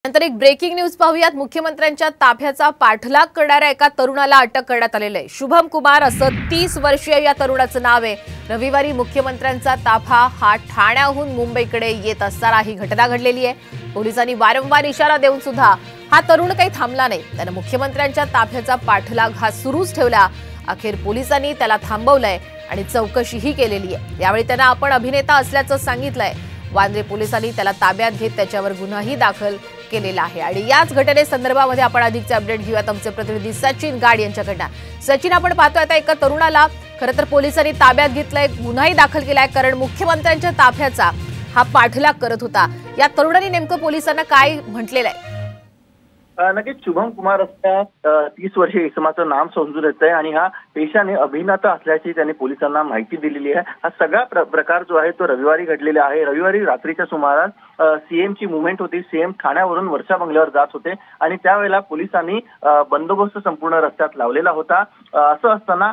नंतर एक breaking news पाहूयात। मुख्यमंत्र्यांच्या ताफ्याचा पाठलाग करणाऱ्या एका तरुणाला अटक करण्यात आलेली आहे। शुभम कुमार असं 30 वर्षीय या तरुणाचं नाव आहे। रविवारी मुख्यमंत्र्यांचा ताफा हा ठाण्याहून मुंबईकडे येत असताना ही घटना घडलेली आहे। पोलिसांनी वारंवार इशारा देऊन सुद्धा हा तरुण काही थांबला नाही। त्याने मुख्यमंत्र्यांच्या ताफ्याचा पाठलाग हा सुरूच ठेवला। अखेर पोलिसांनी त्याला थांबवलंय आणि चौकशीही केलेली आहे। यावेळी त्यांना आपण अभिनेता असल्याचं सांगितलंय। वांद्रे पोलिसांनी त्याला ताब्यात घेत त्याच्यावर गुन्हाही दाखल केलेला आहे। आणि याच घटनेसंदर्भामध्ये आपण अधिकचे अपडेट घेऊयात आमचे प्रतिनिधी सचिन गाड यांच्याकडून। सचिन, आपण पाहतोय आता एका तरुणाला खरं तर पोलिसांनी ताब्यात घेतलंय, गुन्हाही दाखल केलाय, कारण मुख्यमंत्र्यांच्या ताफ्याचा हा पाठलाग करत होता। या तरुणाने नेमकं पोलिसांना काय म्हटलेलं आहे? नक्कीच शुभम कुमार असल्या 30 वर्षीय इसमाचं नाम समजून येत आहे आणि हा पेशाने अभिनेता असल्याची त्यांनी पोलिसांना माहिती दिलेली आहे। हा सगळा प्रकार जो आहे तो रविवारी घडलेला आहे। रविवारी रात्रीच्या सुमारास सीएमची मुवमेंट होती। सीएम ठाण्यावरून वर्षा बंगल्यावर जात होते आणि त्यावेळेला पोलिसांनी बंदोबस्त संपूर्ण रस्त्यात लावलेला होता। असं असताना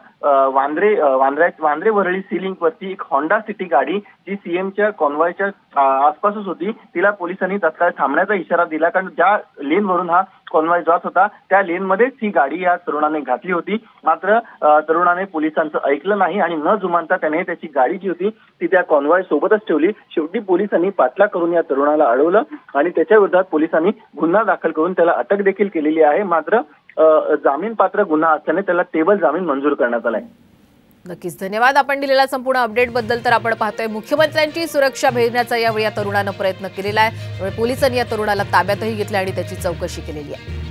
वांद्रे वरळी सी लिंक वरती एक होंडा सिटी गाडी जी सीएमच्या कॉन्वॉयच्या आसपासच होती, तिला पोलिसांनी तत्काळ थांबण्याचा इशारा दिला, कारण ज्या लेनवरून हा कॉन्वॉय जात होता त्या लेनमध्येच ही गाडी या तरुणाने घातली होती। मात्र तरुणाने पोलिसांचं ऐकलं नाही आणि न जुमानता त्याने त्याची गाडी जी होती ती त्या कॉन्वॉय सोबतच ठेवली। शेवटी पोलिसांनी पाठलाग करून या तरुणाला अडवलं आणि त्याच्या विरोधात पोलिसांनी गुन्हा दाखल करून त्याला अटक देखील केलेली आहे। मात्र जामीन पात्र गुन्हा असल्याने त्याला टेबल जामीन मंजूर करण्यात आलाय। नक्कीच धन्यवाद आपण दिलेल्या संपूर्ण अपडेट बद्दल। तर आपण पाहतोय मुख्यमंत्र्यांची सुरक्षा भेदण्याचा यावेळी या तरुणानं प्रयत्न केलेला आहे। पोलिसांनी या तरुणाला ताब्यातही घेतले आणि त्याची चौकशी केलेली आहे।